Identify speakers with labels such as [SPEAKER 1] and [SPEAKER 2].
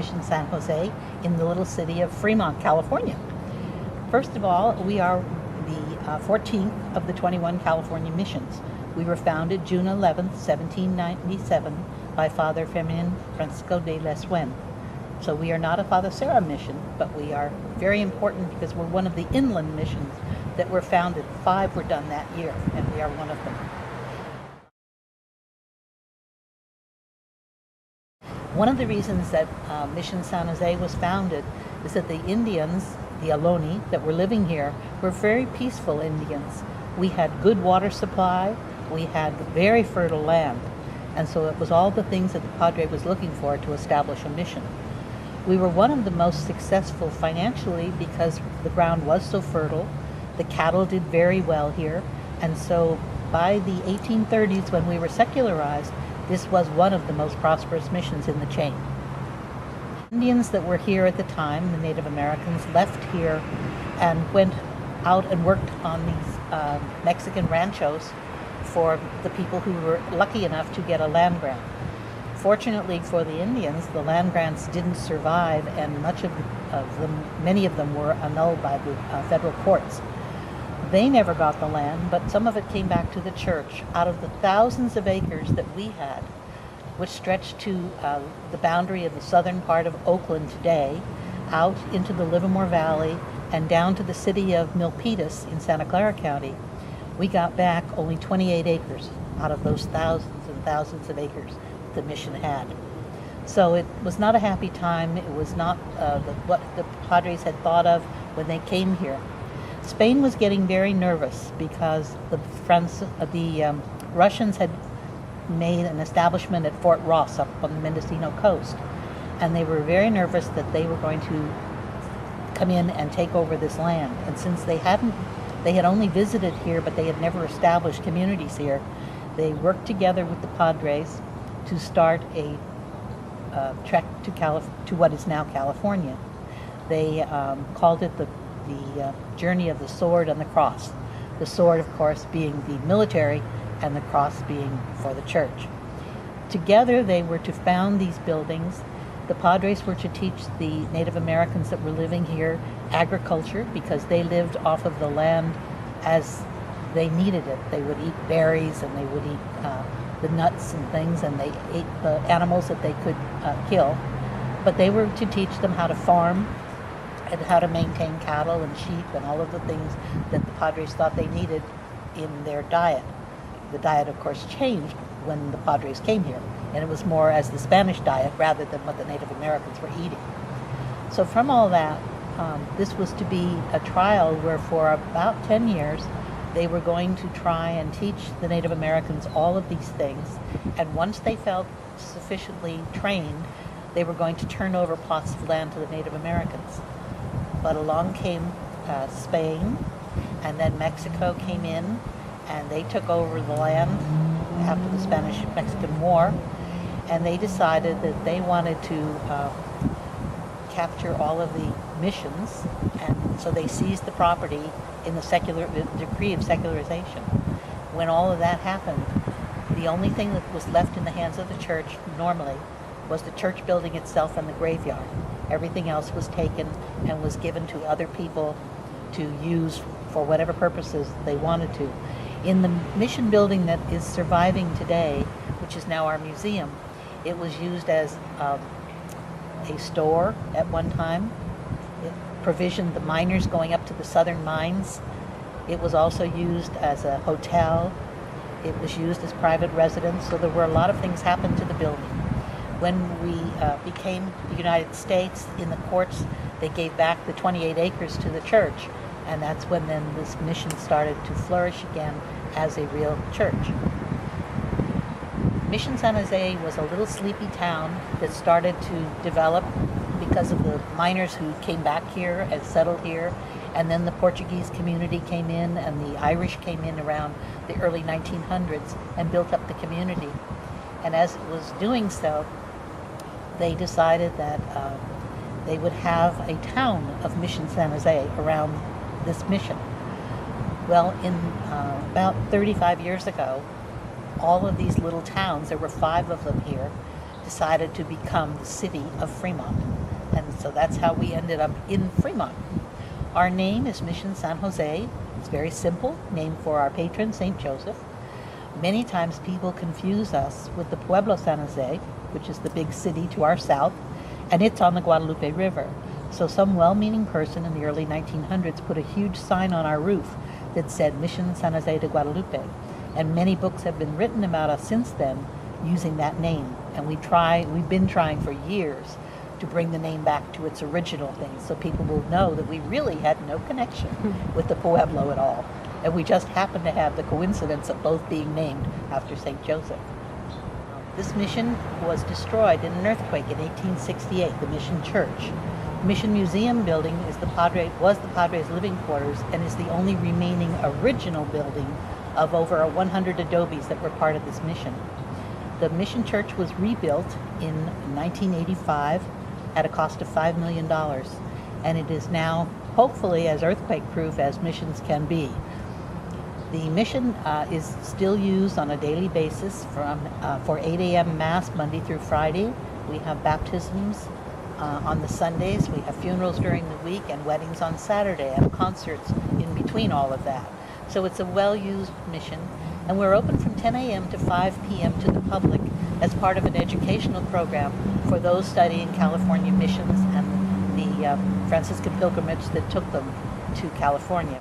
[SPEAKER 1] Mission San Jose in the little city of Fremont, California. First of all, we are the 14th of the 21 California missions. We were founded June 11th, 1797 by Father Ferenz Francisco de Lesuen. So we are not a Father Sarah mission, but we are very important because we're one of the inland missions that were founded. 5 were done that year, and we are one of them. One of the reasons that Mission San Jose was founded is that the Indians, the Ohlone, that were living here were very peaceful Indians. We had good water supply, we had very fertile land, and so it was all the things that the Padre was looking for to establish a mission. We were one of the most successful financially because the ground was so fertile, the cattle did very well here, and so by the 1830s when we were secularized, this was one of the most prosperous missions in the chain. Indians that were here at the time, the Native Americans, left here and went out and worked on these Mexican ranchos for the people who were lucky enough to get a land grant. Fortunately for the Indians, the land grants didn't survive, and many of them were annulled by the federal courts. They never got the land, but some of it came back to the church. Out of the thousands of acres that we had, which stretched to the boundary of the southern part of Oakland today, out into the Livermore Valley, and down to the city of Milpitas in Santa Clara County, we got back only 28 acres out of those thousands and thousands of acres the mission had. So it was not a happy time. It was not what the Padres had thought of when they came here. Spain was getting very nervous because the Russians had made an establishment at Fort Ross up on the Mendocino coast, and they were very nervous that they were going to come in and take over this land. And since they had only visited here, but they had never established communities here, they worked together with the Padres to start a trek to what is now California. They called it the Journey of the Sword and the Cross. The sword, of course, being the military, and the cross being for the church. Together, they were to found these buildings. The Padres were to teach the Native Americans that were living here agriculture, because they lived off of the land as they needed it. They would eat berries, and they would eat the nuts and things, and they ate the animals that they could kill. But they were to teach them how to farm and how to maintain cattle and sheep and all of the things that the Padres thought they needed in their diet. The diet, of course, changed when the Padres came here, and it was more as the Spanish diet rather than what the Native Americans were eating. So from all that, this was to be a trial where for about 10 years they were going to try and teach the Native Americans all of these things, and once they felt sufficiently trained, they were going to turn over plots of land to the Native Americans. But along came Spain, and then Mexico came in, and they took over the land after the Spanish-Mexican War, and they decided that they wanted to capture all of the missions, and so they seized the property in the decree of secularization. When all of that happened, the only thing that was left in the hands of the church normally was the church building itself and the graveyard. Everything else was taken and was given to other people to use for whatever purposes they wanted to. In the mission building that is surviving today, which is now our museum, it was used as a store at one time. It provisioned the miners going up to the southern mines. It was also used as a hotel. It was used as private residence, so there were a lot of things happened to the building. When we became the United States, in the courts, they gave back the 28 acres to the church, and that's when then this mission started to flourish again as a real church. Mission San Jose was a little sleepy town that started to develop because of the miners who came back here and settled here, and then the Portuguese community came in and the Irish came in around the early 1900s and built up the community. And as it was doing so, they decided that they would have a town of Mission San Jose around this mission. Well, in about 35 years ago, all of these little towns, there were 5 of them here, decided to become the city of Fremont. And so that's how we ended up in Fremont. Our name is Mission San Jose. It's very simple, named for our patron, St. Joseph. Many times people confuse us with the Pueblo San Jose, which is the big city to our south, and it's on the Guadalupe River. So some well-meaning person in the early 1900s put a huge sign on our roof that said Mission San Jose de Guadalupe. And many books have been written about us since then using that name. And we've been trying for years to bring the name back to its original thing so people will know that we really had no connection with the Pueblo at all. And we just happened to have the coincidence of both being named after St. Joseph. This mission was destroyed in an earthquake in 1868, the Mission Church. The Mission Museum building was the Padres' living quarters and is the only remaining original building of over 100 adobes that were part of this mission. The Mission Church was rebuilt in 1985 at a cost of $5 million, and it is now hopefully as earthquake-proof as missions can be. The mission is still used on a daily basis for 8 a.m. Mass Monday through Friday. We have baptisms on the Sundays. We have funerals during the week and weddings on Saturday and concerts in between all of that. So it's a well-used mission. And we're open from 10 a.m. to 5 p.m. to the public as part of an educational program for those studying California missions and the Franciscan pilgrimage that took them to California.